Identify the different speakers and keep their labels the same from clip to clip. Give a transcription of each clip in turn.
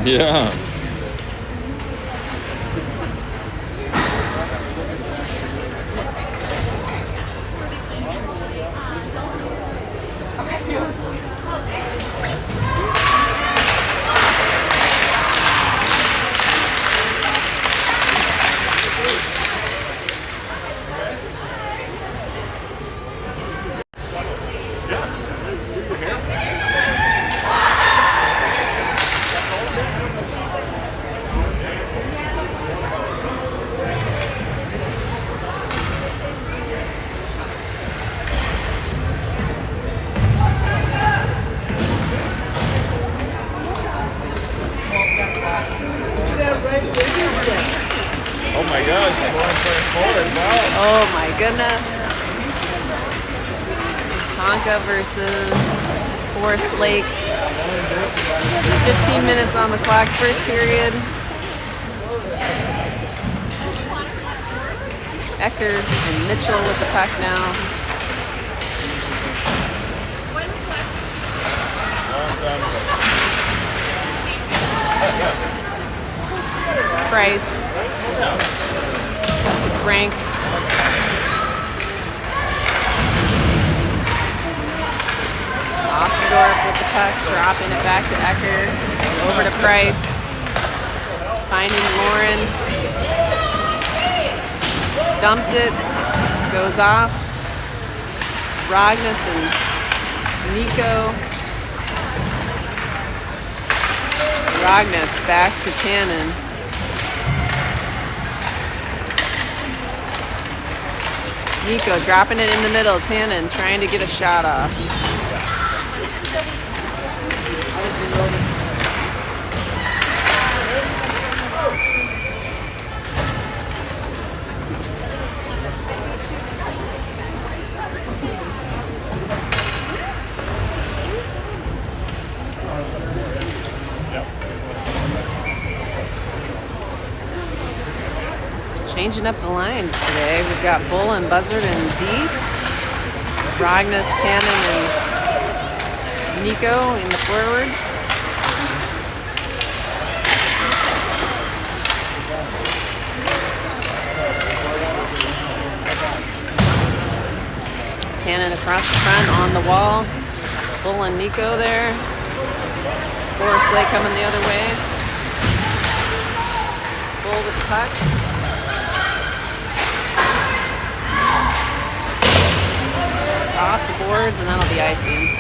Speaker 1: Yeah. Oh my gosh, forward. Wow.
Speaker 2: Oh my goodness. Tonka versus Forest Lake. 15 minutes on the clock, first period. Ecker and Mitchell with the puck now. Price to Frank. Ossendorf with the puck, dropping it back to Ecker. Over to Price. Finding Lauren. Dumps it. Goes off. Rognus and Nico. Rognus back to Tannen. Nico dropping it in the middle. Tannen trying to get a shot off. Changing up the lines today. We've got Bull and Buzzard and D. Rognus, Tannen, and Nico in the forwards. Tannen across the front on the wall. Bull and Nico there. Forest Lake coming the other way. Bull with the puck. Off the boards, and that'll be icing.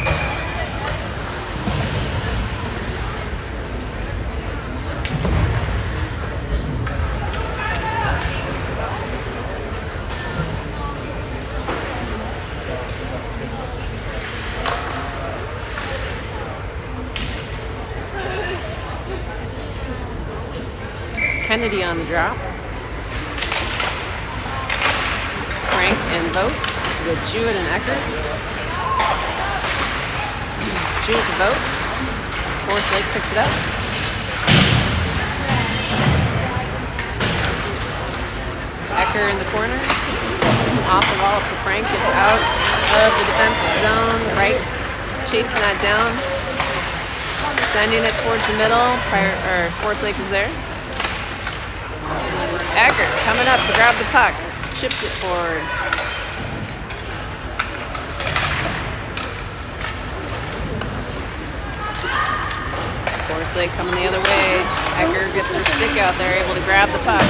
Speaker 2: Kennedy on the drop. Frank and Vogt with Jewett and Ecker. Jewett to Vogt. Forest Lake picks it up. Ecker in the corner. Off the wall to Frank. Gets out of the defensive zone. Right. Chasing that down. Sending it towards the middle. Forest Lake is there. Ecker coming up to grab the puck. Chips it forward. Forest Lake coming the other way. Ecker gets her stick out there, able to grab the puck.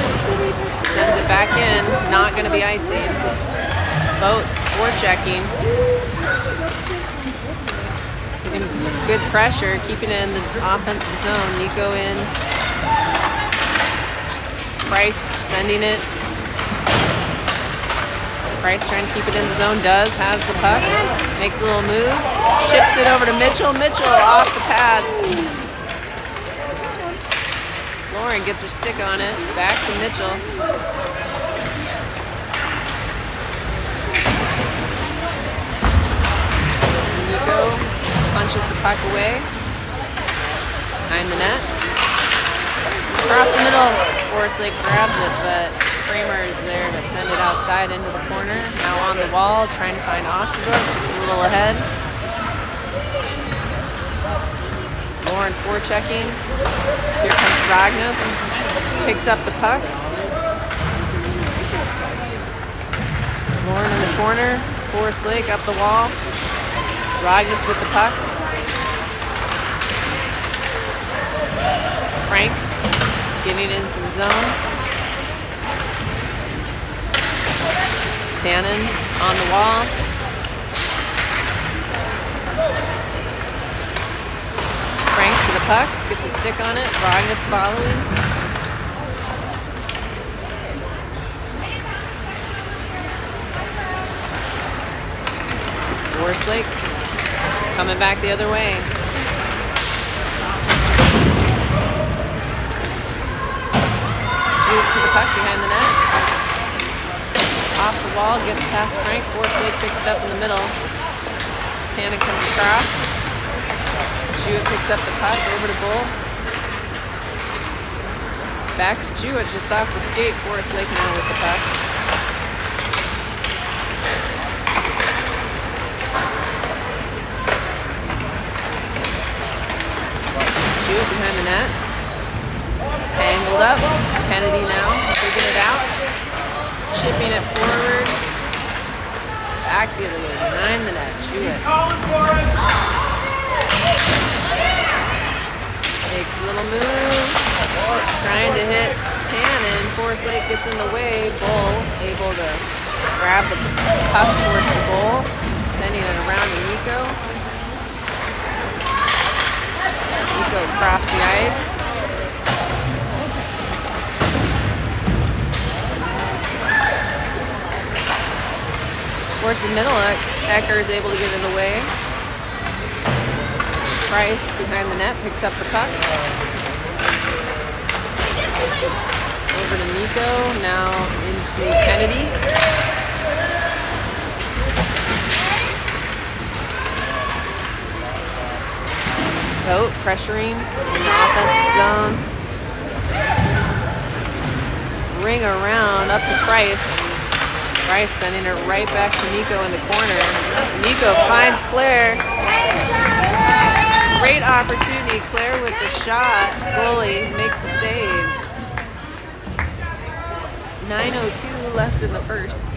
Speaker 2: Sends it back in. It's not going to be icing. Vogt forechecking. Getting good pressure, keeping it in the offensive zone. Nico in. Price sending it. Price trying to keep it in the zone. Has the puck. Makes a little move. Ships it over to Mitchell. Mitchell off the pads. Lauren gets her stick on it. Back to Mitchell. Nico punches the puck away. Behind the net. Across the middle. Forest Lake grabs it, but Kramer is there to send it outside into the corner. Now on the wall, trying to find Ossendorf, just a little ahead. Lauren forechecking. Here comes Ragnas. Picks up the puck. Lauren in the corner. Forrest Lake up the wall. Ragnas with the puck. Frank getting into the zone. Tannen on the wall. Frank to the puck. Gets a stick on it. Ragnas following. Forrest Lake coming back the other way. Jude to the puck behind the net. Off the wall, gets past Frank. Forrest Lake picks it up in the middle. Tannen comes across. Jewett picks up the puck over to Bull. Back to Jewett just off the skate. Forrest Lake now with the puck. Jewett behind the net. Tangled up. Kennedy now taking it out. Chipping it forward. Back the other way. Behind the net. Jewett. Makes a little move. Trying to hit Tannen. Forrest Lake gets in the way. Bull able to grab the puck towards the goal. Sending it around to Nico. Nico across the ice. Towards the middle, Ecker is able to get it away. Price behind the net picks up the puck. Over to Nico, now into Kennedy. Vogt pressuring in the offensive zone. Ring around up to Price. Price sending it right back to Nico in the corner. Nico finds Claire. Great opportunity. Claire with the shot. Goalie makes the save. 9:02 left in the first.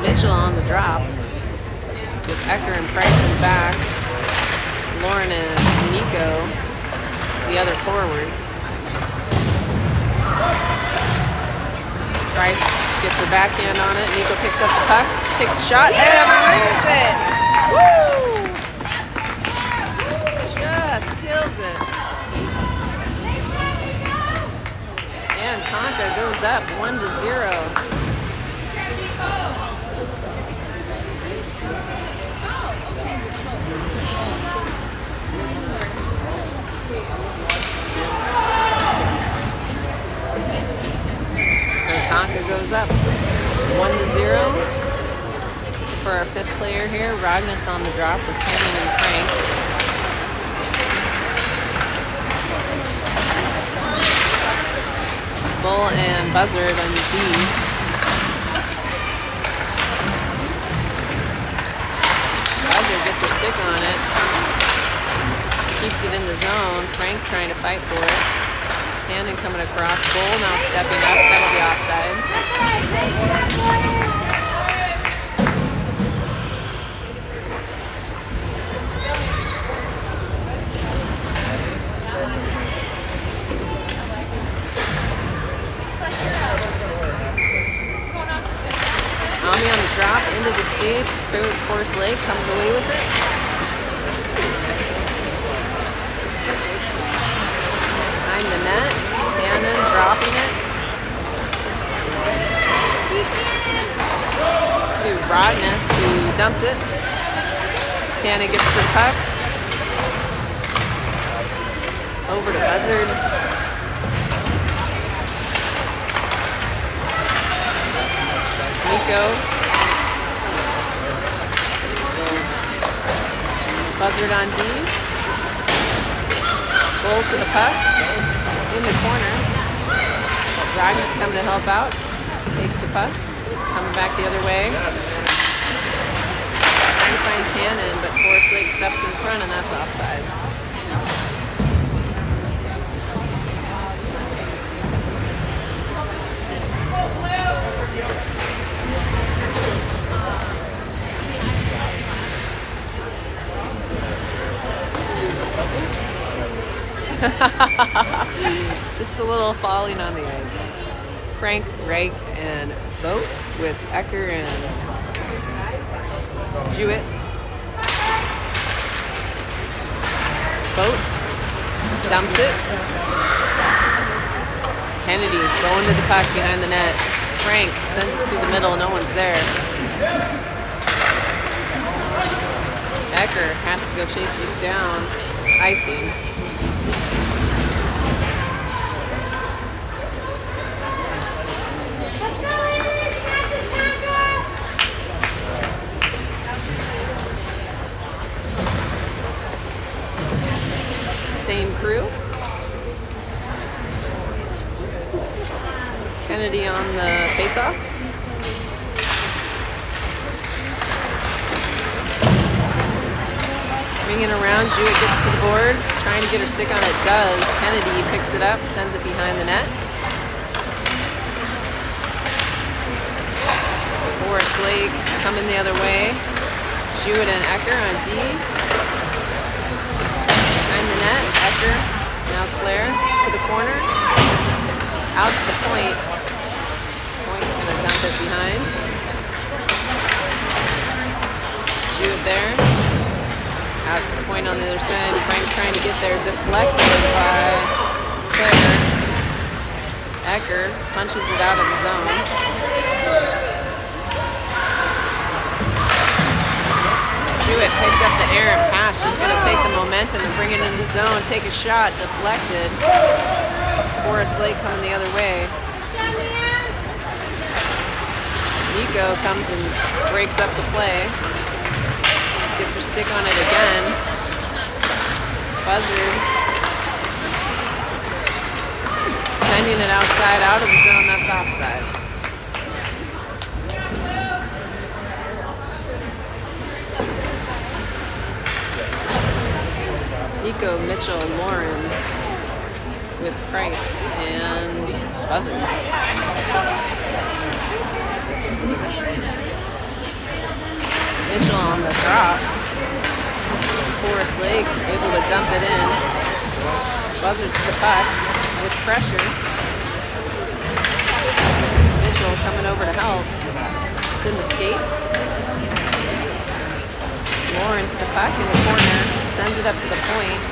Speaker 2: Mitchell on the drop. With Ecker and Price in back. Lauren and Nico, the other forwards. Price gets her backhand on it. Nico picks up the puck, takes a shot, and rings it! Woo! Just kills it. And Tonka goes up 1-0. Tonka goes up 1-0 for our fifth player here. Ragnas on the drop with Tannen and Frank. Bull and Buzzard on D. Buzzard gets her stick on it. Keeps it in the zone. Frank trying to fight for it. Tannen coming across. Bull now stepping up. That'll be offsides. Ami on the drop into the skates. Forrest Lake comes away with it. The net, Tannen dropping it to Ragnas, who dumps it. Tannen gets the puck over to Buzzard. Nico, Buzzard on D. Bull to the puck. In the corner. Ragna's coming to help out. Takes the puck. He's coming back the other way. Trying to find Tannen, but Forest Lake steps in front, and that's offside. Just a little falling on the ice. Frank, Wright, and Boat with Ecker and Jewett. Boat dumps it. Kennedy going to the puck behind the net. Frank sends it to the middle, no one's there. Ecker has to go chase this down. Icing. Same crew. Kennedy on the faceoff. Bringing around, Jewett gets to the boards, trying to get her stick on it, does. Kennedy picks it up, sends it behind the net. Forest Lake coming the other way. Jewett and Ecker on D. Behind the net, Ecker, now Claire to the corner. Out to the point. Point's gonna dump it behind. Jewett there. Out to the point on the other side. Frank trying to get there, deflected by Claire. Ecker punches it out of the zone. Jewett picks up the errant pass. She's going to take the momentum and bring it into the zone, take a shot, deflected. Forest Lake coming the other way. Nico comes and breaks up the play. Gets her stick on it again. Buzzard. Sending it outside, out of the zone, that's offsides. Nico, Mitchell, Lauren with Price and Buzzard. Mitchell on the drop. Forest Lake able to dump it in. Buzzard to the puck with pressure. Mitchell coming over to help. It's in the skates. Lauren to the puck in the corner. Sends it up to the point.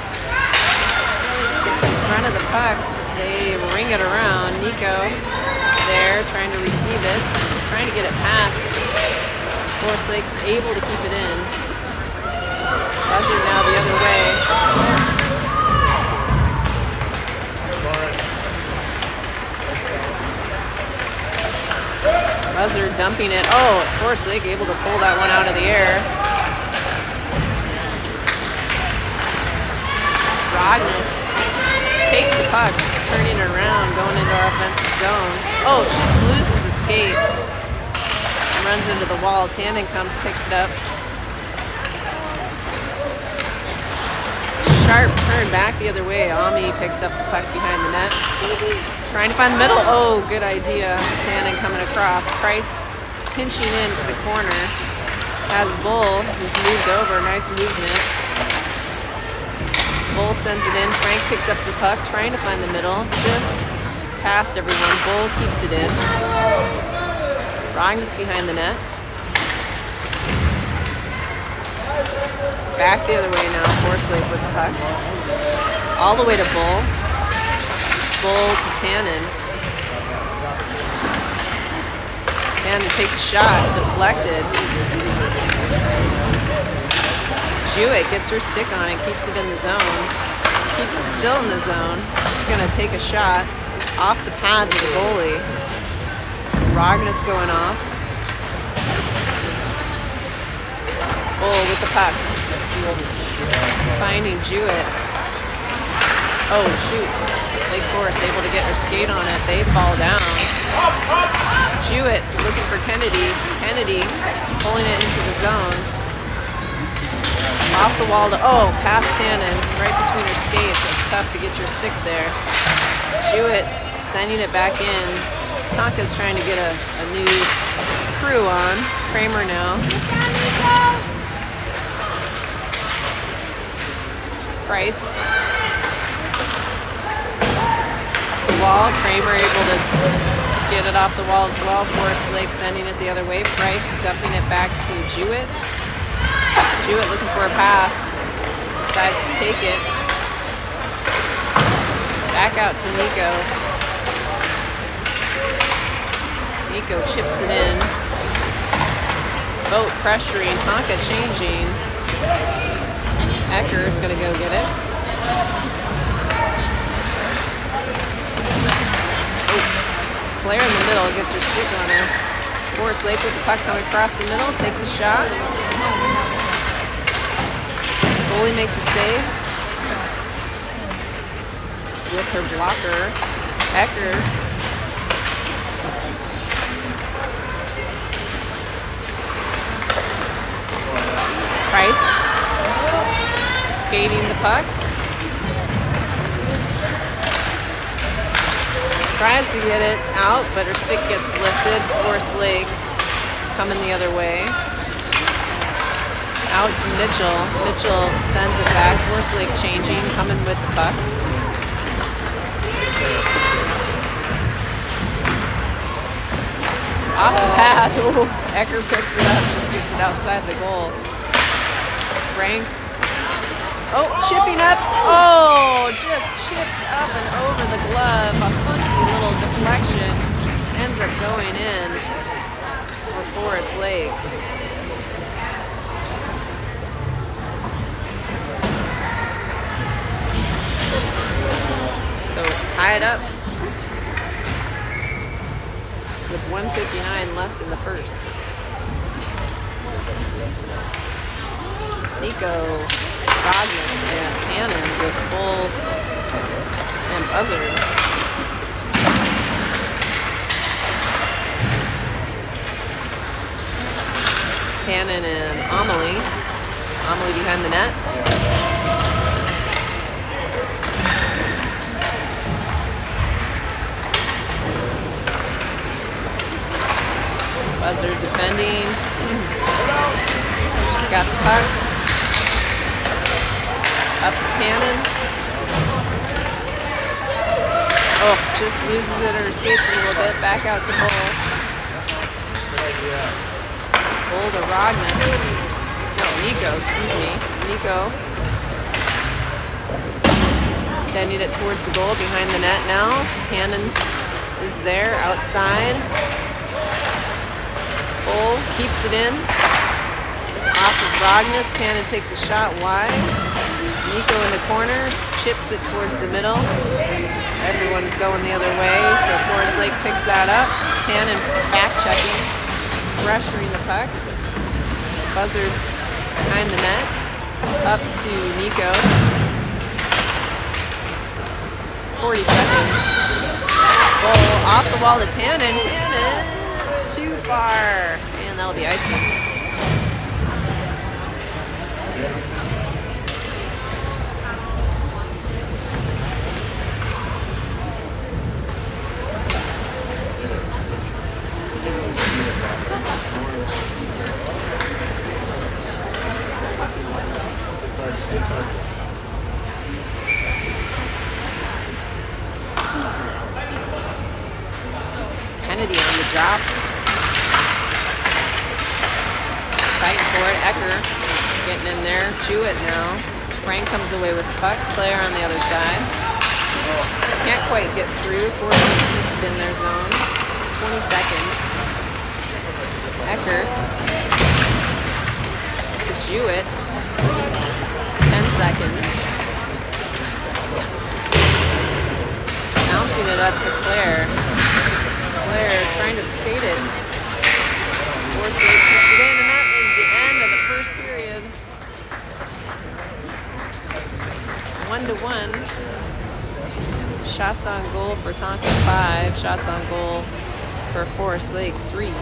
Speaker 2: Gets in front of the puck. They ring it around. Nico there trying to receive it. Trying to get it past. Forest Lake able to keep it in. Buzzard now the other way. Buzzard dumping it. Oh, Forest Lake able to pull that one out of the air. Rognes takes the puck, turning it around, going into our offensive zone. Oh, she just loses the skate. Runs into the wall. Tannen comes, picks it up. Sharp turn back the other way. Ami picks up the puck behind the net. Trying to find the middle. Oh, good idea. Tannen coming across. Price pinching into the corner. Has Bull, who's moved over. Nice movement. Bull sends it in. Frank picks up the puck, trying to find the middle. Just past everyone. Bull keeps it in. Rognes behind the net. Back the other way now. Forest Lake with the puck. All the way to Bull. Bull to Tannen. Tannen takes a shot. Deflected. Jewett gets her stick on it. Keeps it in the zone. Keeps it still in the zone. She's going to take a shot off the pads of the goalie. Rognes going off. Bull with the puck. Finding Jewett. Oh, shoot. Lake Forest able to get her skate on it. They fall down. Jewett looking for Kennedy. Kennedy pulling it into the zone. Off the wall to, oh, past Tannen, right between her skates. It's tough to get your stick there. Jewett sending it back in. Tonka's trying to get a new crew on. Kramer now. Price. The wall. Kramer able to get it off the wall as well. Forest Lake sending it the other way. Price dumping it back to Jewett. Jewett looking for a pass. Decides to take it. Back out to Nico. Nico chips it in. Boat pressuring. Tonka changing. Ecker's gonna go get it. Oh. Claire in the middle gets her stick on her. Forest Lake with the puck coming across the middle. Takes a shot. Goalie makes a save with her blocker. Ecker. Price skating the puck. Tries to get it out, but her stick gets lifted. Forest Lake coming the other way. Out to Mitchell. Mitchell sends it back. Forest Lake changing, coming with the puck. Off the path. Ooh. Ecker picks it up, just gets it outside the goal. Frank. Oh, chipping up. Oh, just chips up and over the glove. A funky little deflection. Ends up going in for Forest Lake. So it's tied up with 1:59 left in the first. Nico, Rognes, and Tannen with Bull and Buzzard. Tannen and Amelie. Amelie behind the net. Buzzard defending. She's got the puck. Up to Tannen. Oh, just loses it or skates a little bit. Back out to Bull. Bull to Rognes. No, Nico, excuse me. Nico. Sending it towards the goal behind the net now. Tannen is there outside. Bull keeps it in. Off of Rognes. Tannen takes a shot wide. Nico in the corner, chips it towards the middle. Everyone's going the other way, so Forest Lake picks that up. Tannen back checking, pressuring the puck. Buzzard behind the net, up to Nico. 40 seconds. Goal off the wall to Tannen. Tannen, it's too far, and that'll be icing. Kennedy on the drop. Fighting for it. Ecker getting in there. Jewett now. Frank comes away with the puck. Claire on the other side. Can't quite get through. Forest Lake keeps it in their zone. 20 seconds. Ecker to Jewett. 10 seconds. Bouncing it up to Claire. Claire trying to skate it. Forest Lake puts it in, and that is the end of the first period. 1-1. Shot Shots on goal for Tonka, 5. Shots on goal for Forest Lake, 3.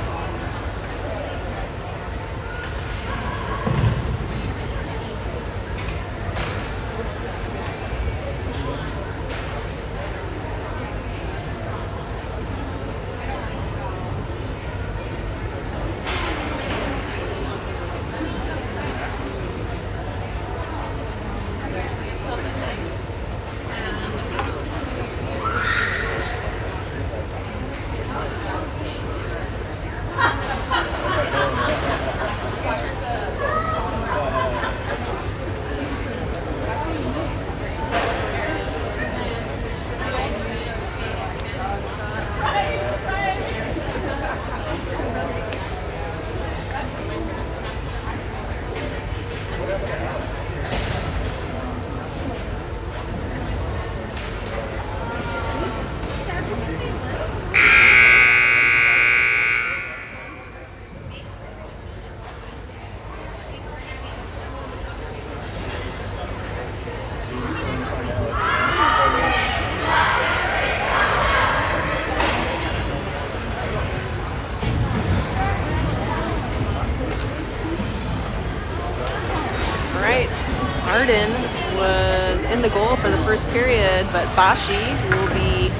Speaker 2: Arden was in the goal for the first period, but Bashi will be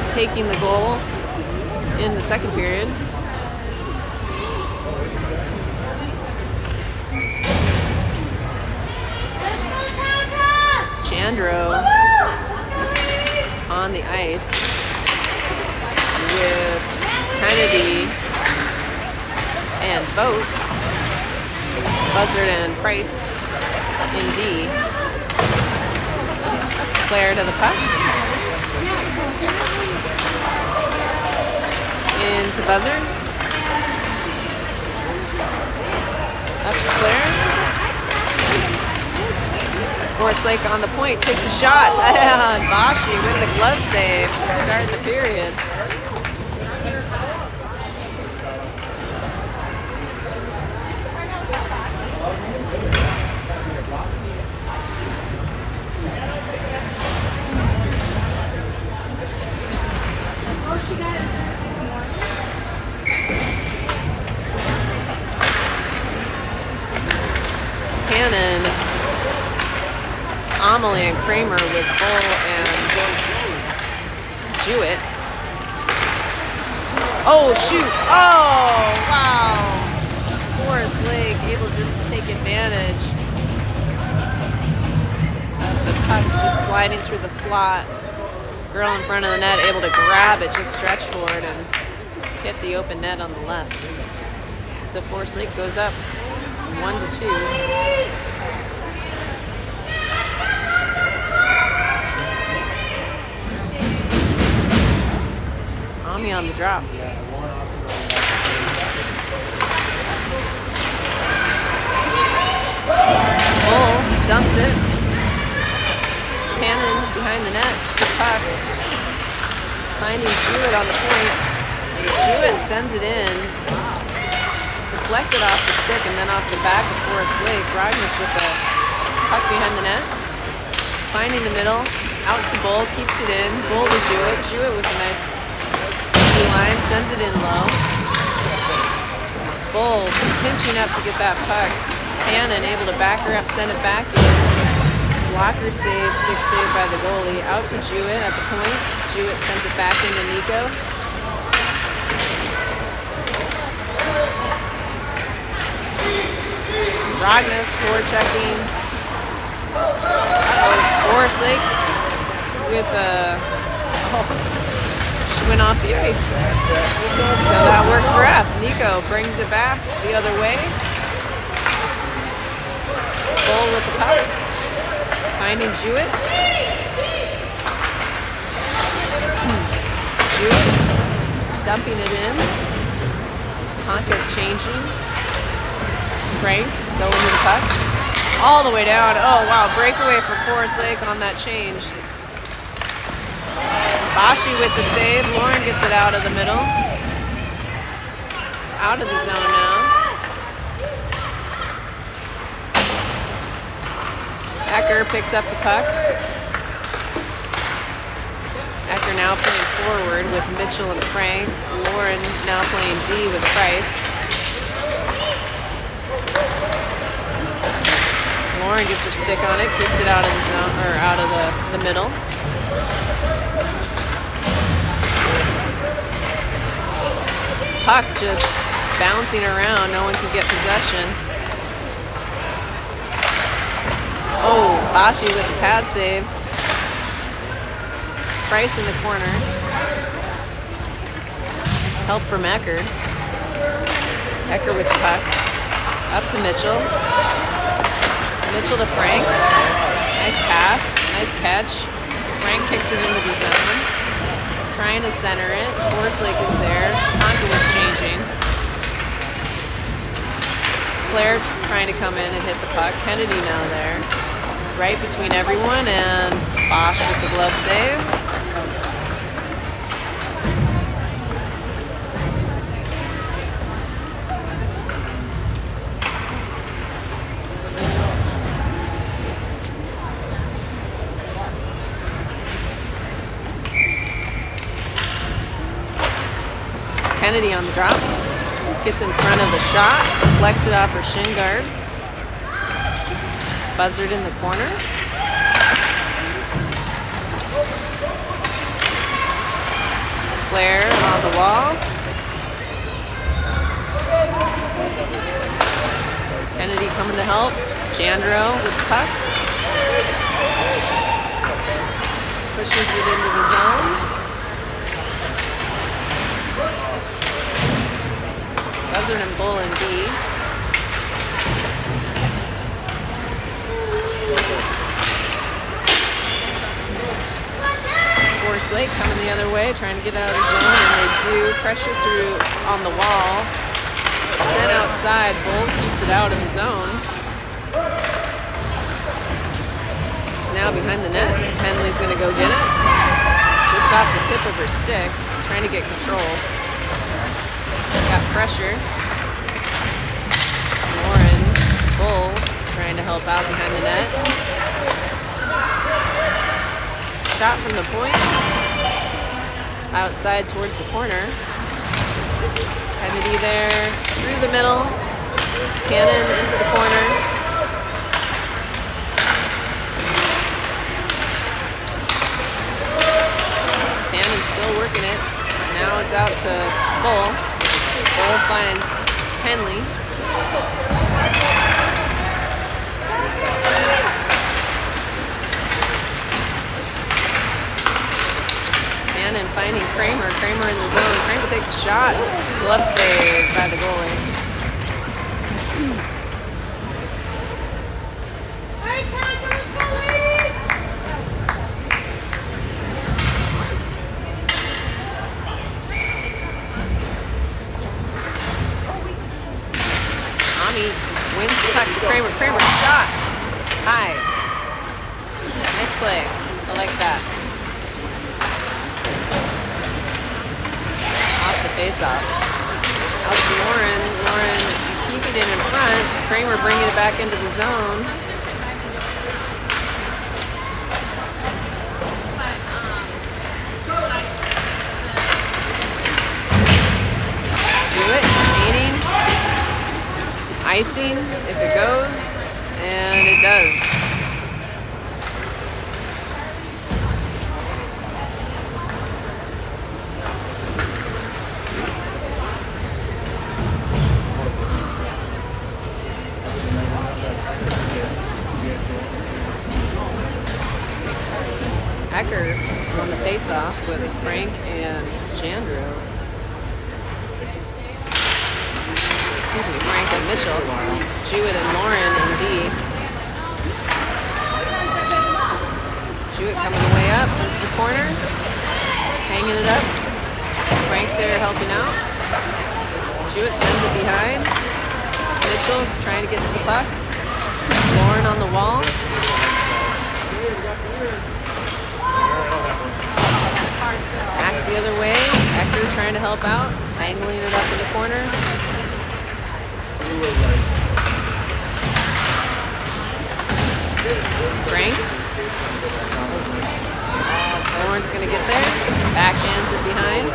Speaker 2: taking the goal in the second period. Chandro on the ice with Kennedy and Vogt, Buzzard and Price in D. Claire to the puck. Into Buzzard. Up to Claire. Forest Lake on the point, takes a shot. And Bashi with the glove save to start the period. Tannen, Amelie and Kramer with Bull and Jewett. Oh, shoot. Oh, wow. Forest Lake able just to take advantage of the puck just sliding through the slot. Girl in front of the net able to grab it, just stretch forward and hit the open net on the left. So Forest Lake goes up 1-2. Ami on the drop. Bull dumps it. Tannen behind the net to puck. Finding Jewett on the point. Jewett sends it in. Deflected off the stick and then off the back of Forest Lake. Rognus with the puck behind the net. Finding the middle. Out to Bull. Keeps it in. Bull to Jewett. Jewett with a nice line. Sends it in low. Bull pinching up to get that puck. Tannen able to back her up, send it back in. Blocker save, stick save by the goalie. Out to Jewett at the point. Jewett sends it back into Nico. Rognus forechecking. Forest Lake with she went off the ice. So that worked for us. Nico brings it back the other way. Bull with the puck. Finding Jewett. Jewett dumping it in. Tonka changing. Frank going to the puck. All the way down. Oh wow, breakaway for Forest Lake on that change. Bashi with the save. Lauren gets it out of the middle. Out of the zone now. Ecker picks up the puck. Ecker now playing forward with Mitchell and Frank. Lauren now playing D with Price. Lauren gets her stick on it, keeps it out of the zone or out of the middle. Puck just bouncing around, no one can get possession. Oh, Bashi with the pad save. Price in the corner. Help from Ecker. Ecker with the puck. Up to Mitchell. Mitchell to Frank. Nice pass. Nice catch. Frank kicks it into the zone. Trying to center it. Forslake is there. Tonka was changing. Claire trying to come in and hit the puck. Kennedy now there. Right between everyone, and Bosch with the glove save. Kennedy on the drop. Gets in front of the shot. Deflects it off her shin guards. Buzzard in the corner. Claire on the wall. Kennedy coming to help. Jandro with the puck. Pushes it into the zone. Buzzard and Bull and D. Forslake coming the other way, trying to get out of the zone, and they do. Pressure through on the wall. Sent outside. Bull keeps it out of the zone. Now behind the net. Henley's going to go get it. Just off the tip of her stick, trying to get control. Got pressure. Lauren, Bull, trying to help out behind the net. Shot from the point. Outside towards the corner. Kennedy there, through the middle. Tannen into the corner. Tannen's still working it. Now it's out to Bull. Bull finds Henley. Tannen finding Kramer. Kramer in the zone. Kramer takes a shot. Glove save by the goalie. Wins the puck to Kramer. Kramer shot. High. Nice play. I like that. Off the face-off. Out to Lauren. Lauren keeping it in front. Kramer bringing it back into the zone. Jewett containing. Icing if it goes, and it does. Ecker on the face-off with Frank and Jandro. Excuse me, Frank and Mitchell. Jewett and Lauren and D. Jewett coming way up into the corner. Hanging it up. Frank there helping out. Jewett sends it behind. Mitchell trying to get to the puck. Lauren on the wall. Back the other way. Ecker trying to help out. Tangling it up in the corner. Frank. Lauren Lauren's gonna get there. Backhands it behind.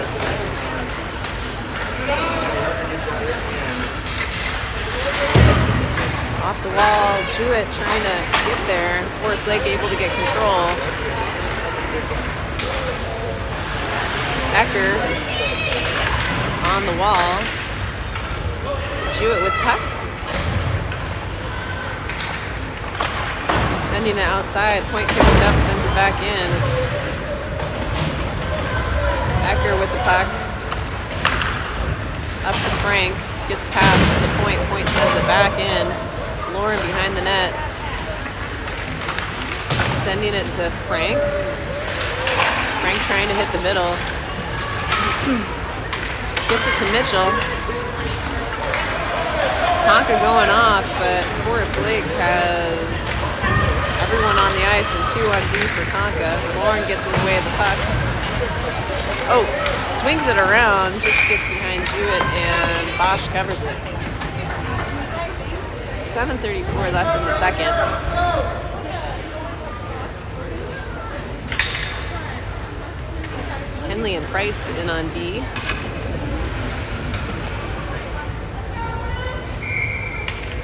Speaker 2: Off the wall, Jewett trying to get there. Forrest Lake able to get control. Becker on the wall. Jewett with puck. Sending it outside. Point pitched up, sends it back in. Becker with the puck. Up to Frank. Gets passed to the point. Point sends it back in. Lauren behind the net. Sending it to Frank. Frank trying to hit the middle. Gets it to Mitchell. Tonka going off, but Forrest Lake has everyone on the ice and 2 on D for Tonka. Lauren gets in the way of the puck. Oh, swings it around, just gets behind Jewett, and Bosch covers it. 7:34 left in the second. Henley and Price in on D.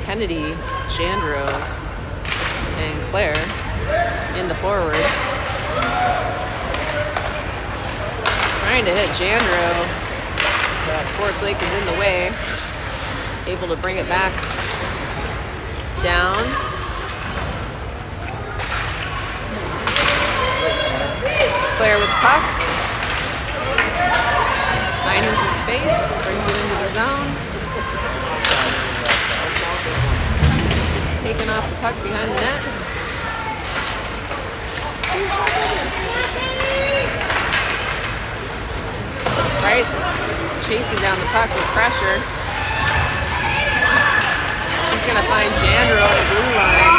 Speaker 2: Kennedy, Jandro, and Claire in the forwards. Trying to hit Jandro, but Forrest Lake is in the way. Able to bring it back down. Claire with the puck. Finding some space, brings it into the zone. It's taken off the puck behind the net. Price chasing down the puck with pressure. She's going to find Jandro on the blue line.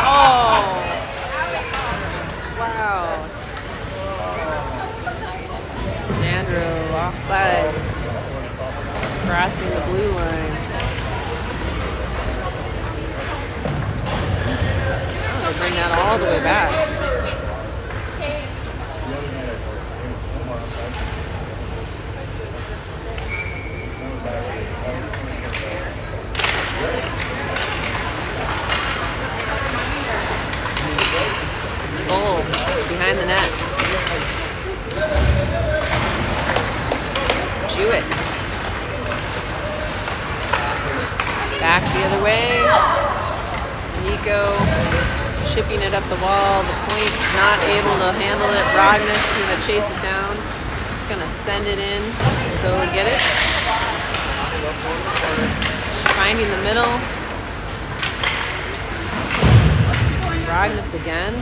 Speaker 2: Oh! Wow. Jandro offsides. Crossing the blue line. Oh, they bring that all the way back. Bull behind the net. Jewett. Back the other way. Nico chipping it up the wall. The point not able to handle it. Rognes to chase it down. Just gonna send it in. Go and get it. Finding the middle. Rognes again.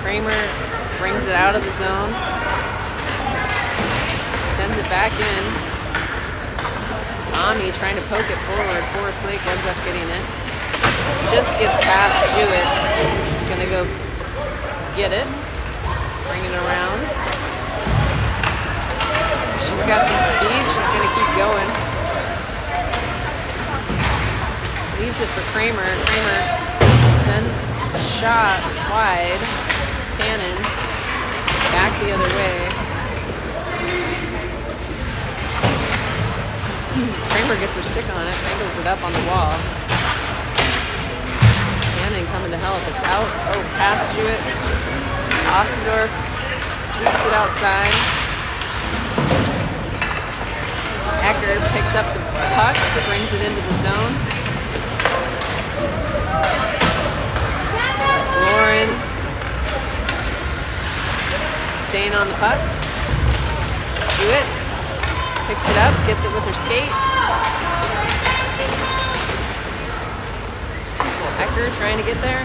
Speaker 2: Kramer brings it out of the zone. Sends it back in. Ami trying to poke it forward. Forrest Lake ends up getting it. Just gets past Jewett. He's going to go get it. Bring it around. She's got some speed. She's going to keep going. Leaves it for Kramer. Kramer sends a shot wide. Tannen back the other way. Kramer gets her stick on it, tangles it up on the wall. Tannen coming to help. It's out. Oh, past Jewett. Ossendorf sweeps it outside. Ecker picks up the puck, brings it into the zone. Lauren staying on the puck. Jewett picks it up, gets it with her skate. Ecker trying to get there.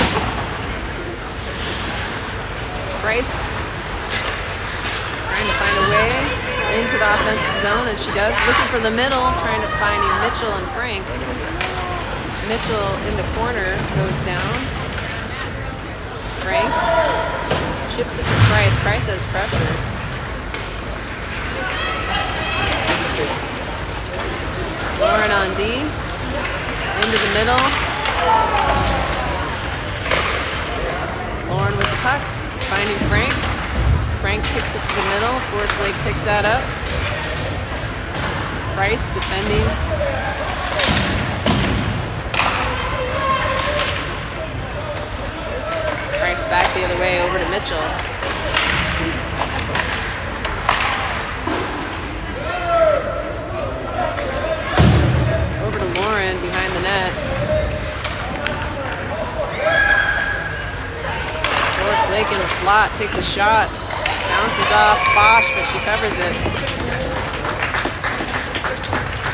Speaker 2: Price trying to find a way into the offensive zone, and she does. Looking for the middle, trying to find Mitchell and Frank. Mitchell in the corner goes down. Frank chips it to Price. Price has pressure. Lauren on D. Into the middle. Lauren with the puck. finding Frank. Frank kicks it to the middle. Forest Lake picks that up. Price defending. Price back the other way over to Mitchell. Over to Lauren behind the net. Forest Lake in a slot, takes a shot, bounces off Bosch, but she covers it.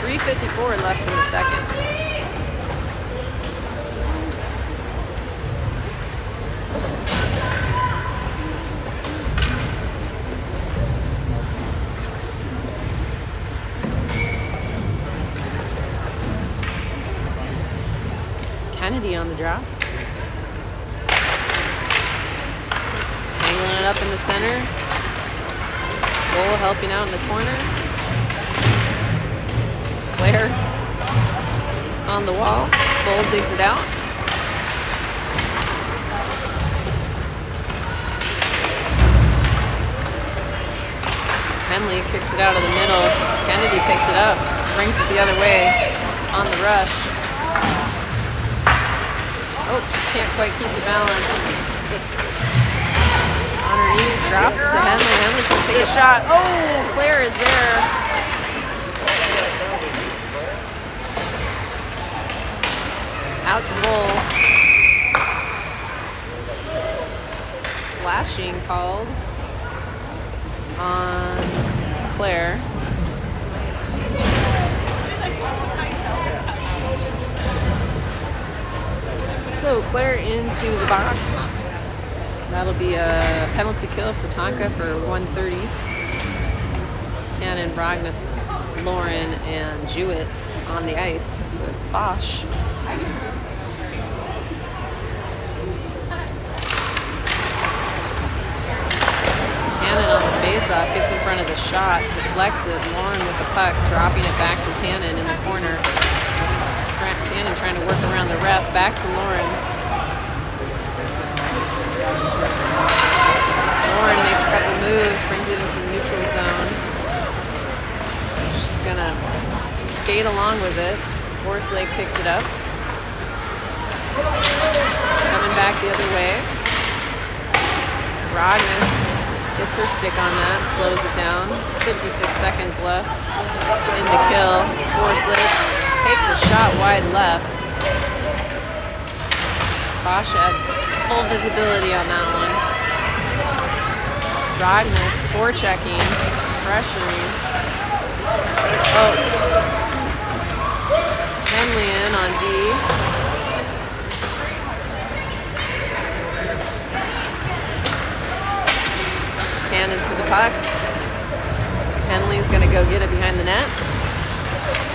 Speaker 2: 3:54 left in the second. Kennedy on the drop. Tangling it up in the center. Bull helping out in the corner. Claire on the wall. Bull digs it out. Henley kicks it out of the middle. Kennedy picks it up, brings it the other way on the rush. Oh, just can't quite keep the balance. On her knees, drops it to Henley. Henley's gonna take a shot. Oh, Claire is there. Out to Bull. Slashing called on Claire. So Claire into the box. That'll be a penalty kill for Tonka for 130. Tannen, Brognes, Lauren, and Jewett on the ice with Bosch. Tannen on the faceoff, gets in front of the shot, deflects it. Lauren with the puck, dropping it back to Tannen in the corner. Tannen trying to work around the ref, back to Lauren. Lauren makes a couple moves, brings it into the neutral zone. She's gonna skate along with it. Forest Lake picks it up. Coming back the other way. Brognes gets her stick on that, slows it down. 56 seconds left in the kill. Forest Lake takes a shot wide left. Bosch had full visibility on that one. Brognes forechecking, pressuring. Oh. Henley in on D. Tannen to the puck. Henley's gonna go get it behind the net.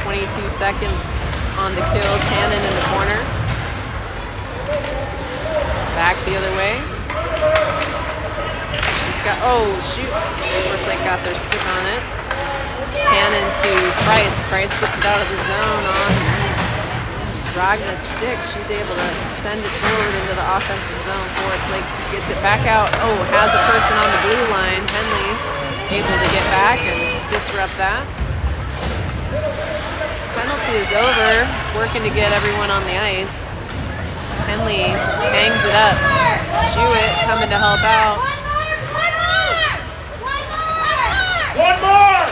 Speaker 2: 22 seconds on the kill. Tannen in the corner. Back the other way. She's got, oh shoot. Forest Lake got their stick on it. Tannen to Price. Price gets it out of the zone on Brognes' stick. She's able to send it forward into the offensive zone. Forest Lake gets it back out. Oh, has a person on the blue line. Henley able to get back and disrupt that. Penalty is over. Working to get everyone on the ice. Henley hangs it up. Jewett coming to help out.
Speaker 1: One more!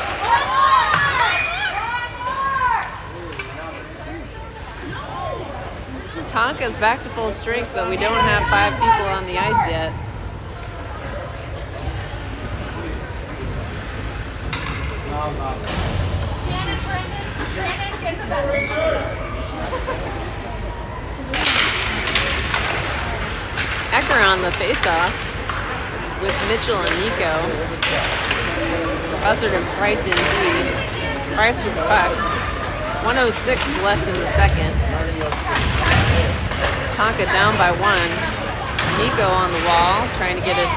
Speaker 2: Tonka's back to full strength, but we don't have 5 people on the ice yet. Ecker on the faceoff with Mitchell and Nico. Buzzard and Price in D. Price with the puck. 1:06 left in the second. Tonka down by 1. Nico on the wall, trying to get it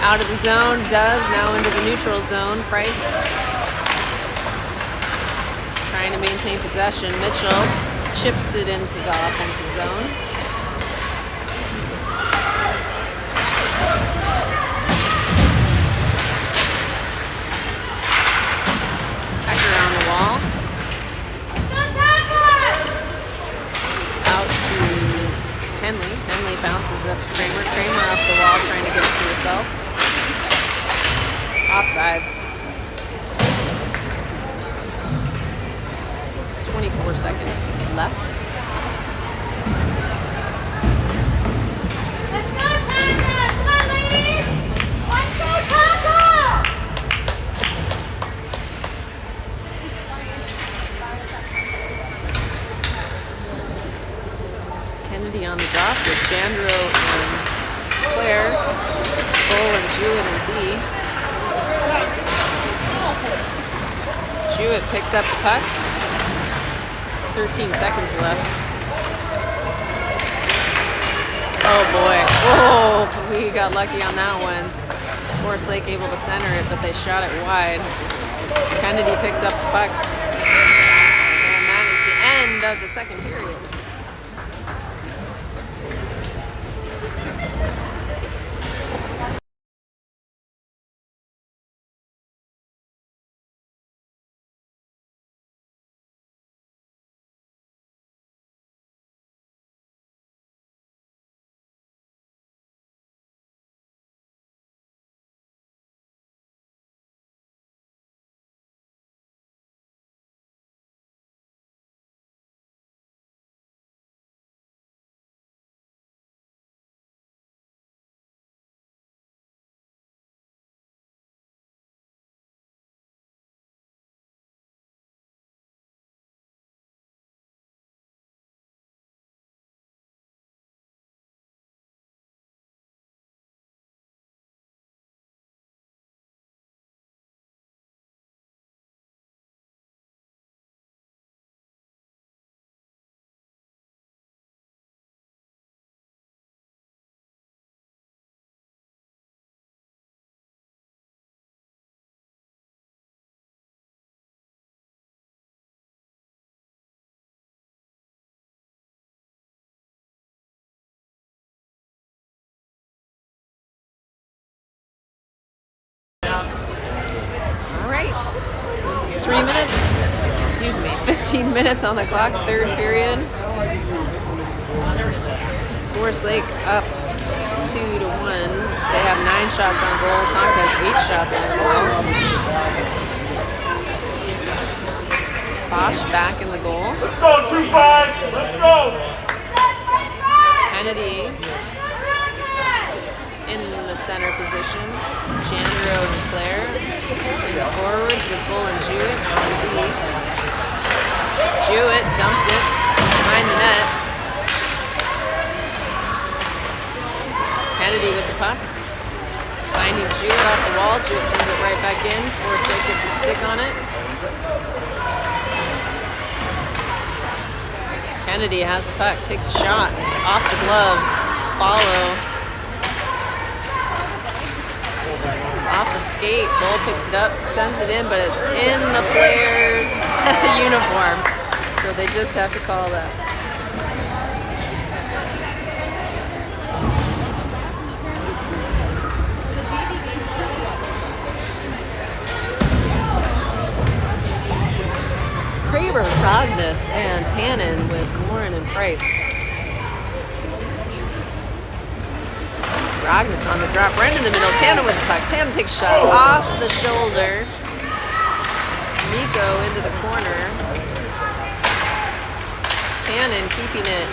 Speaker 2: out of the zone. Does, now into the neutral zone. Price trying to maintain possession. Mitchell chips it into the offensive zone. 24 seconds left.
Speaker 3: Let's go, Tonka! Come on, ladies! Let's go, Tonka!
Speaker 2: Kennedy on the drop with Jandro and Claire, Bull and Jewett and D. Jewett picks up the puck. 13 seconds left. Oh boy. Oh, we got lucky on that one. Forest Lake able to center it, but they shot it wide. Kennedy picks up the puck. And that is the end of the second period. All right. 3 minutes, 15 minutes on the clock, third period. Forest Lake up 2-1. They have 9 shots on goal. Tonka has 8 shots on goal. Bosch back in the goal.
Speaker 1: Let's go, 2-5. Let's go.
Speaker 2: Kennedy in the center position. Jandro and Claire in the forwards with Bull and Jewett on D. Jewett dumps it behind the net. Kennedy with the puck. Finding Jewett off the wall. Jewett sends it right back in. Forest Lake gets a stick on it. Kennedy has the puck. Takes a shot off the glove. Follow. Off the skate, Bull picks it up, sends it in, but it's in the player's uniform. So they just have to call that. Kramer, Rognus, and Tannen with Warren and Price. Rognus on the drop, right in the middle. Tannen with the puck. Tannen takes a shot off the shoulder. Nico into the corner. Tannen keeping it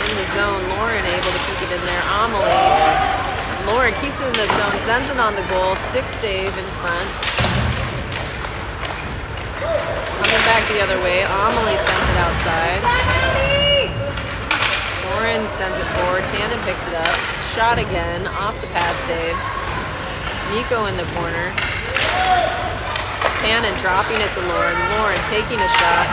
Speaker 2: in the zone. Lauren able to keep it in there. Amelie. Lauren keeps it in the zone, sends it on the goal. Stick save in front. Coming back the other way. Amelie sends it outside. Lauren sends it forward. Tannen picks it up. Shot again, off the pad save. Nico in the corner. Tannen dropping it to Lauren. Lauren taking a shot.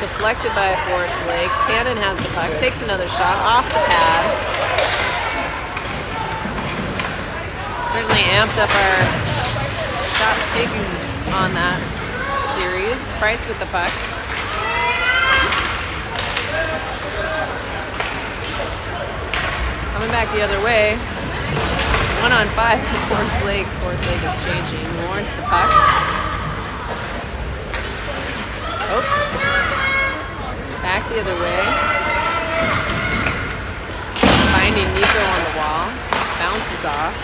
Speaker 2: Deflected by Forest Lake. Tannen has the puck. Takes another shot off the pad. Certainly amped up our shots taken on that series. Price with the puck. Coming back the other way. 1-on-5 for Forest Lake. Forest Lake is changing. Lauren to the puck. Oh. Back the other way. Finding Nico on the wall. Bounces off.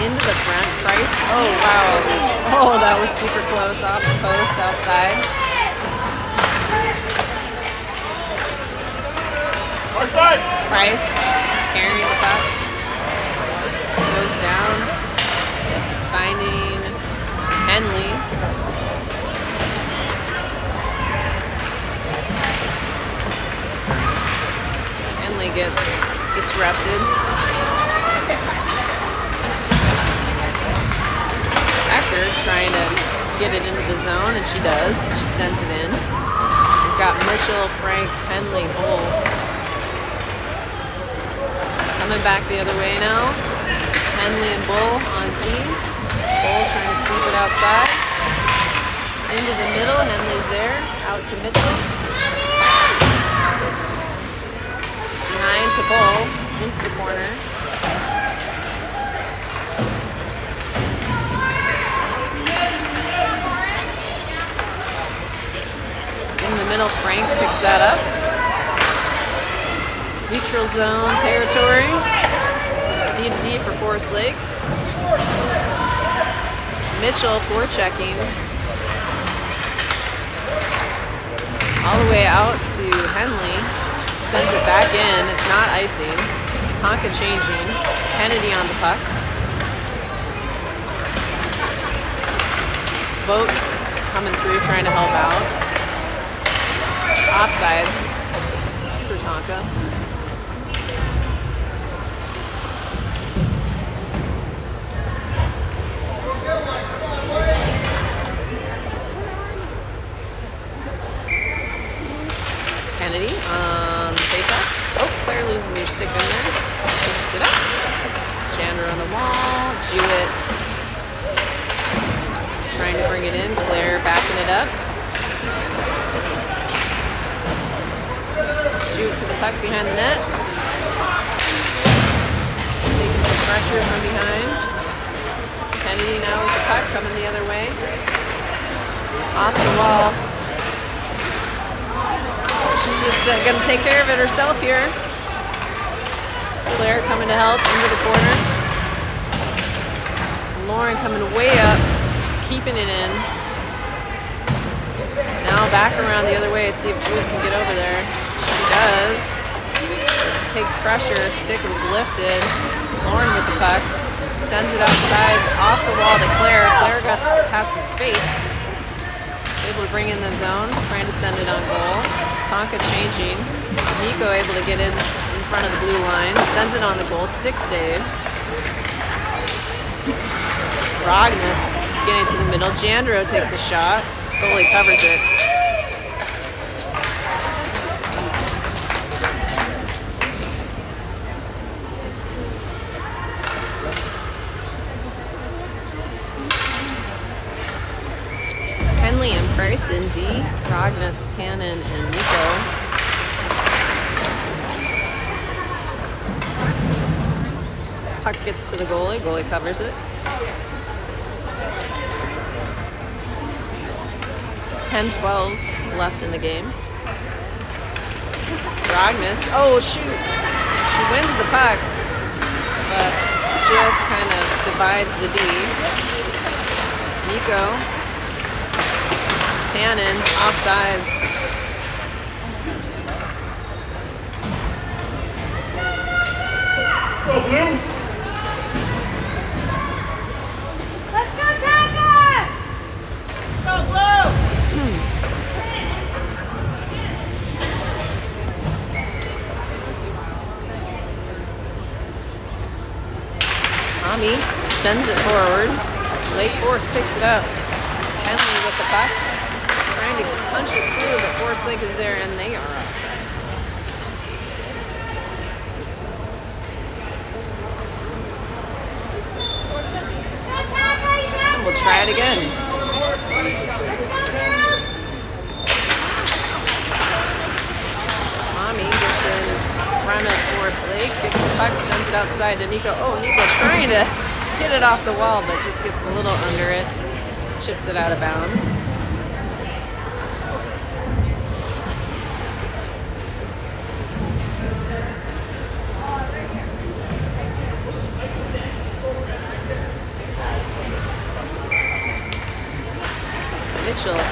Speaker 2: into the front. Price. Oh, wow. Oh, that was super close off the post outside.
Speaker 1: Our side.
Speaker 2: Price carrying the puck. Goes down. Finding Henley. Henley gets disrupted. Becker trying to get it into the zone, and she does. She sends it in. We've got Mitchell, Frank, Henley, Bull. Coming back the other way now. Henley and Bull on D. Bull trying to sweep it outside. Into the middle. Henley's there. Out to Mitchell. Behind to Bull. Into the corner. In the middle, Frank picks that up. Neutral zone territory. D to D for Forest Lake. Mitchell forechecking. All the way out to Henley. Sends it back in. It's not icing. Tonka changing. Kennedy on the puck. Vogt coming through trying to help out. Offsides for Tonka. Kennedy on the face-off. Oh, Claire loses her stick in there. Picks it up. Chandler on the wall. Jewett trying to bring it in. Claire backing it up. Jewett to the puck behind the net. Taking some pressure from behind. Kennedy now with the puck coming the other way. Off the wall. She's just going to take care of it herself here. Claire coming to help into the corner. Lauren coming way up, keeping it in. Now back around the other way, see if Jewett can get over there. She does. Takes pressure, stick was lifted. Lauren with the puck. Sends it outside, off the wall to Claire. Claire has some space. Able to bring in the zone, trying to send it on goal. Tonka changing. Nico able to get in front of the blue line. Sends it on the goal. Stick save. Rognes getting to the middle. Jandro takes a shot. Goalie covers it. Henley and Price in D. Rognes, Tannen, and Nico. Puck gets to the goalie. Goalie covers it. 10-12 left in the game. Rognes. Oh, shoot. She wins the puck, but just kind of divides the D. Nico. Tannen, offsides.
Speaker 1: Go, Blue.
Speaker 3: Let's go, Tonka!
Speaker 4: Let's go, Blue!
Speaker 2: Tommy sends it forward. Lake Forest picks it up. Henley with the puck. Trying to punch it through, but Forest Lake is there, and they are offsides. And we'll try it again. Tommy gets in front of Forest Lake, gets the puck, sends it outside to Nico. Oh, Nico trying to hit it off the wall, but just gets a little under it. Chips it out of bounds.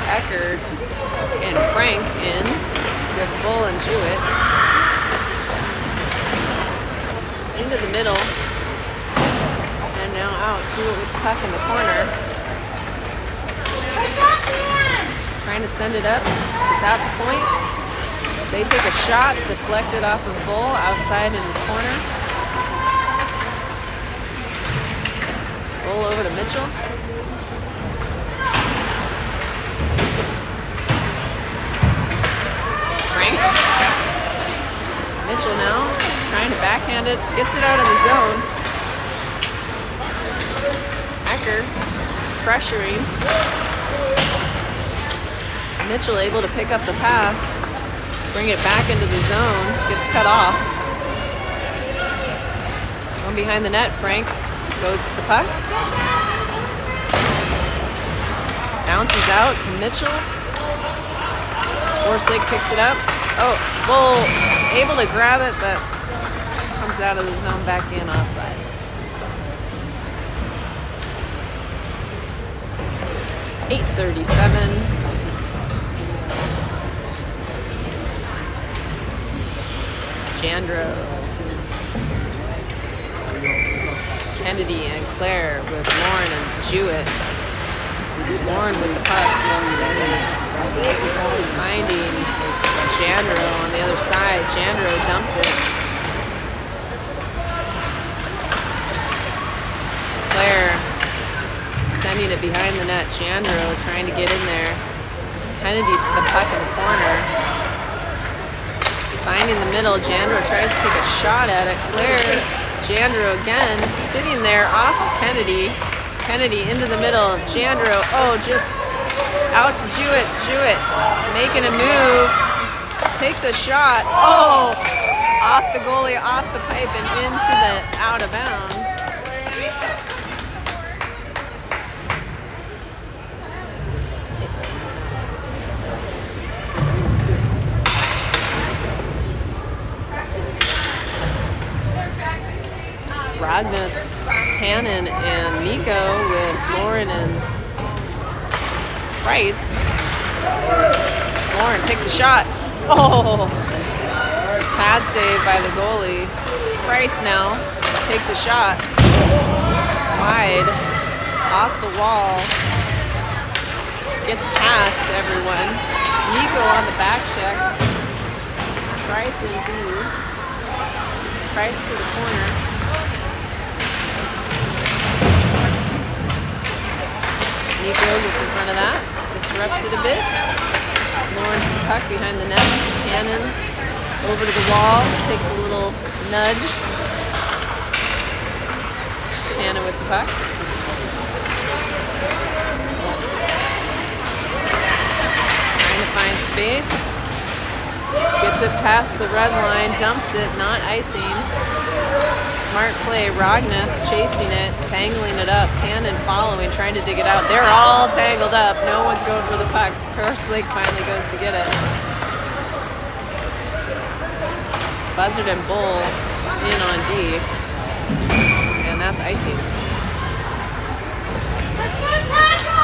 Speaker 2: Ecker and Frank in with Bull and Jewett. Into the middle. And now out. Jewett with the puck in the corner. Trying to send it up. It's out to point. They take a shot, deflected off of Bull, outside into the corner. Bull over to Mitchell. Frank. Mitchell now, trying to backhand it, gets it out of the zone. Ecker pressuring. Mitchell able to pick up the pass, bring it back into the zone, gets cut off. One behind the net, Frank goes to the puck. Bounces out to Mitchell. Forslake picks it up. Oh, Bull able to grab it, but comes out of the zone back in offside. .837. Jandro. Kennedy and Claire with Lauren and Jewett. Lauren with the puck. Finding Jandro on the other side. Jandro dumps it. Claire sending it behind the net. Jandro trying to get in there. Kennedy to the puck in the corner. Finding the middle, Jandro tries to take a shot at it. Claire, Jandro again, sitting there off of Kennedy. Kennedy into the middle, Jandro, oh, just out to Jewett. Jewett making a move, takes a shot, oh, off the goalie, off the pipe and into the out of bounds. Rognus, Tannen, and Nico with Lauren and Price. Lauren takes a shot. Oh! Pad save by the goalie. Price now takes a shot. Wide. Off the wall. Gets past everyone. Nico on the back check. Price in D. Price to the corner. Nico gets in front of that, disrupts it a bit. Lauren's the puck behind the net. Tannen over to the wall, takes a little nudge. Tannen with the puck. Trying to find space. Gets it past the red line, dumps it, not icing. Smart play, Rognus chasing it, tangling it up, Tannen following, trying to dig it out. They're all tangled up. No one's going for the puck. Forslake finally goes to get it. Buzzard and Bull in on D. And that's icing.
Speaker 3: Let's go, Tonka!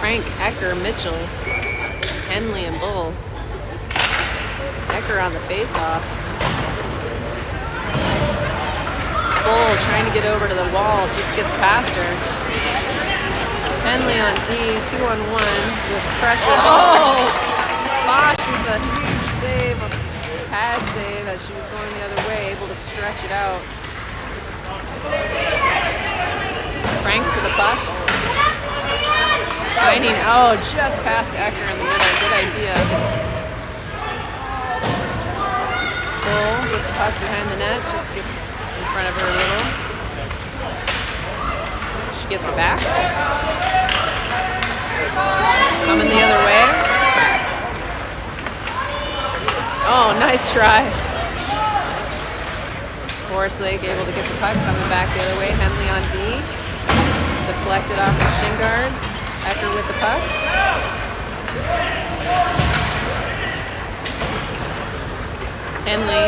Speaker 2: Frank, Ecker, Mitchell, Henley, and Bull. Ecker on the face-off. Bull trying to get over to the wall, just gets past her. Henley on D, 2-on-1 with pressure. Oh! Bosch with a huge save, a pad save as she was going the other way, able to stretch it out. Frank to the puck. Finding, oh, just past Ecker in the middle. Good idea. Bull with the puck behind the net, just gets in front of her a little. She gets it back. Coming the other way. Oh, nice try. Forslake able to get the puck, coming back the other way. Henley on D. Deflected off the shin guards. Ecker with the puck. Henley.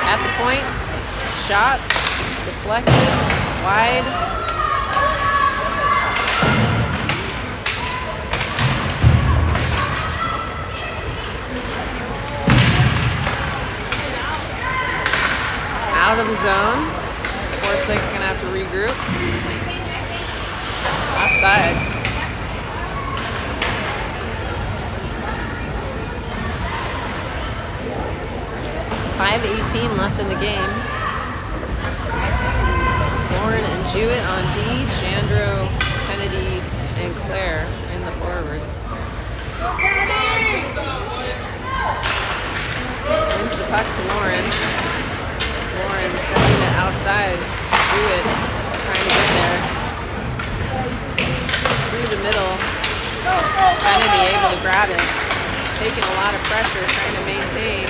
Speaker 2: At the point, shot, deflected, wide. Out of the zone. Forsyth's gonna have to regroup. Offsides. 5:18 left in the game. Lauren and Jewett on D, Jandro, Kennedy, and Claire in the forwards. Wins the puck to Lauren. Lauren sending it outside. Jewett trying to get there. Through the middle. Kennedy able to grab it. Taking a lot of pressure, trying to maintain.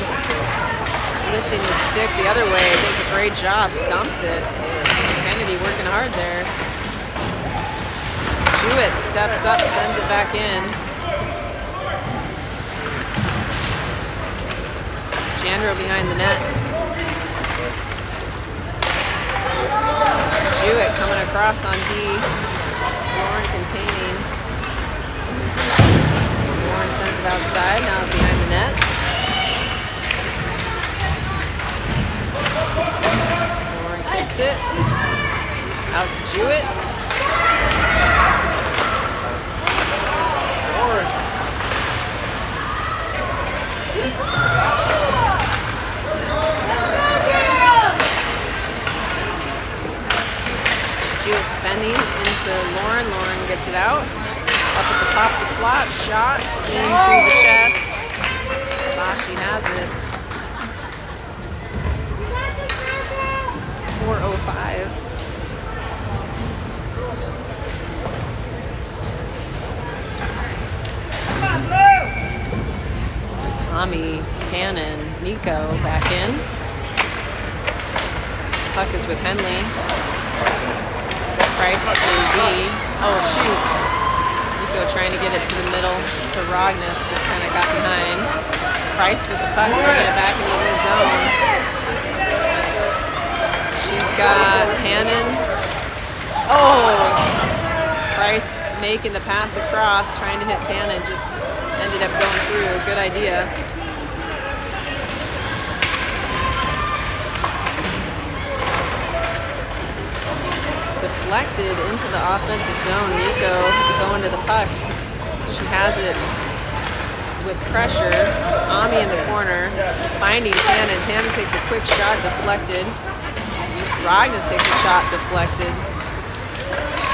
Speaker 2: Lifting the stick the other way. Does a great job. Dumps it. Kennedy working hard there. Jewett steps up, sends it back in. Jandro behind the net. Jewett coming across on D. Lauren containing. Lauren sends it outside, now behind the net. Lauren kicks it. Out to Jewett. Jewett defending into Lauren. Lauren gets it out. Up at the top of the slot. Shot into the chest. Bashi has it. 4:05. Ami, Tannen, Nico back in. Puck is with Henley. Price in D. Oh, shoot. Nico trying to get it to the middle to Rognus. Just kind of got behind. Price with the puck, bringing it back into the zone. She's got Tannen. Oh! Price making the pass across, trying to hit Tannen. Just ended up going through. Good idea. Deflected into the offensive zone. Nico going to the puck. She has it with pressure. Ami in the corner, finding Tannen. Tannen takes a quick shot, deflected. Rognus takes a shot, deflected.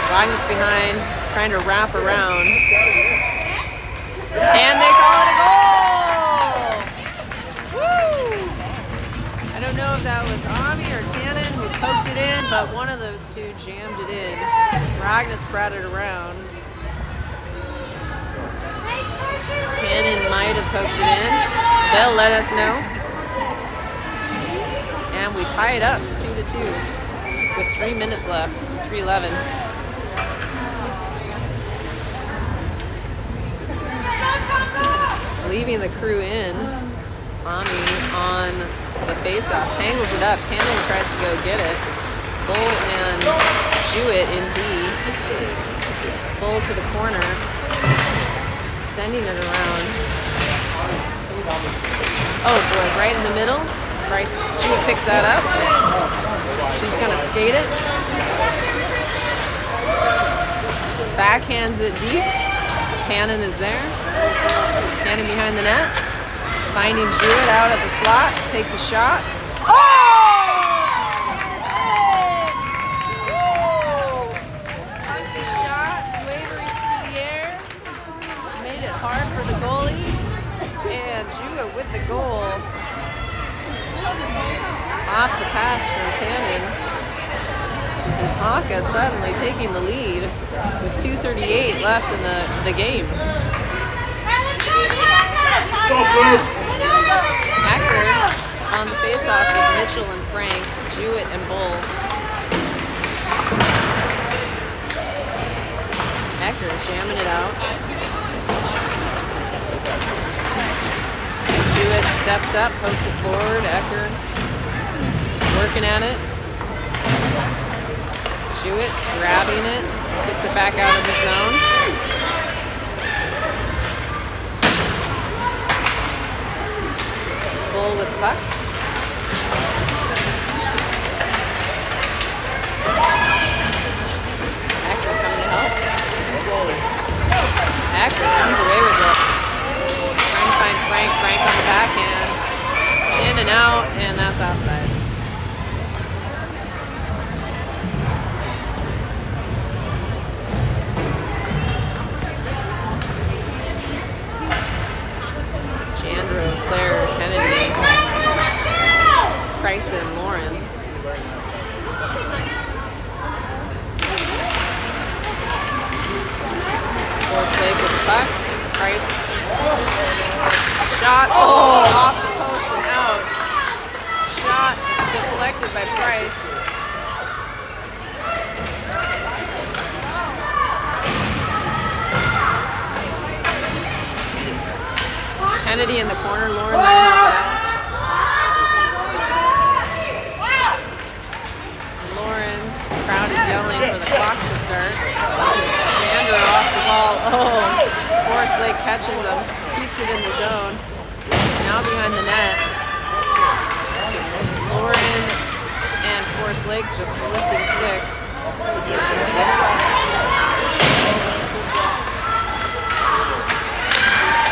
Speaker 2: Rognus behind, trying to wrap around. And they call it a goal! Woo! I don't know if that was Ami or Tannen who poked it in, but one of those two jammed it in. Rognus brought it around. Tannen might have poked it in. They'll let us know. And we tie it up 2-2 with 3 minutes left. 3:11. Leaving the crew in. Ami on the faceoff, tangles it up. Tannen tries to go get it. Bull and Jewett in D. Bull to the corner, sending it around. Oh boy, right in the middle. Bryce Jewett picks that up. She's gonna skate it. Backhands it deep. Tannen is there. Tannen behind the net. Finding Jewett out at the slot. Takes a shot. Oh! Funky shot. Wavering through the air. Made it hard for the goalie. And Jewett with the goal. Off the pass from Tannen. And Tonka suddenly taking the lead with 2:38 left in the game. Ecker on the faceoff with Mitchell and Frank, Jewett and Bull. Ecker jamming it out. Jewett steps up, pokes it forward. Ecker working at it. Jewett grabbing it, gets it back out of the zone. Bull with the puck. Ecker coming to help. Ecker comes away with it. Trying to find Frank. Frank on the backhand. In and out, and that's offsides. Claire, Kennedy, Price, and Lauren. Forslake with the puck. Price. Shot. Oh, off the post and out. Shot deflected by Price. Kennedy in the corner, Lauren letting it out. Lauren, crowd is yelling for the clock to start. Leandro off the ball. Oh, Forslake catches him, keeps it in the zone. Now behind the net. Lauren and Forslake just lifting sticks.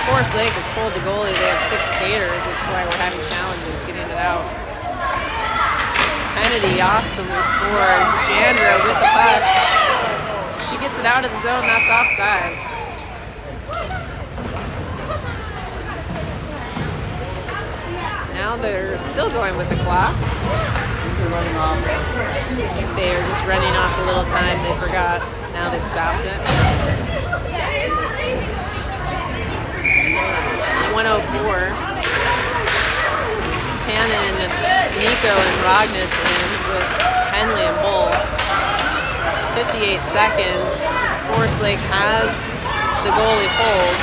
Speaker 2: Forslake has pulled the goalie. They have 6 skaters, which is why we're having challenges getting it out. Kennedy off the boards. Jandra with the puck. She gets it out of the zone. That's offside. Now they're still going with the clock. They are just running off a little time. They forgot. Now they've stopped it. 104. Tannen, Nico, and Rognes in with Henley and Bull. 58 seconds. Forslake has the goalie pulled.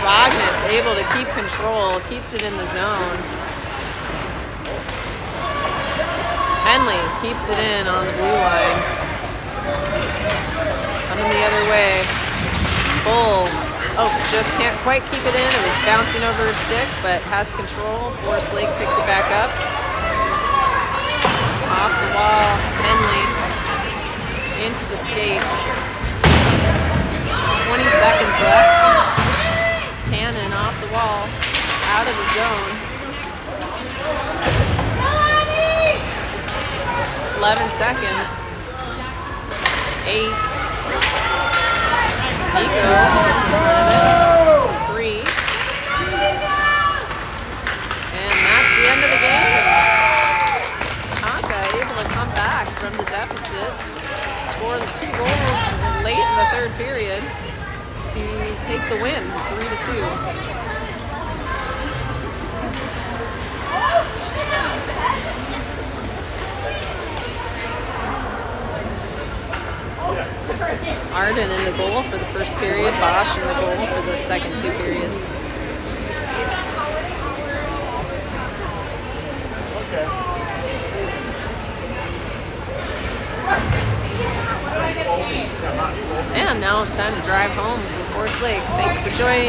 Speaker 2: Rognes able to keep control, keeps it in the zone. Henley keeps it in on the blue line. Coming the other way. Bull, just can't quite keep it in. It was bouncing over her stick, but has control. Forslake picks it back up. Off the wall, Henley into the skates. 20 seconds left. Tannen off the wall, out of the zone. 11 seconds. 8. Nico gets in front of it. 3. And that's the end of the game. Tonka able to come back from the deficit, score the 2 goals late in the 3rd period to take the win, 3-2. Arden in the goal for the first period, Bosch in the goal for the second 2 periods. And now it's time to drive home from Forest Lake. Thanks for joining.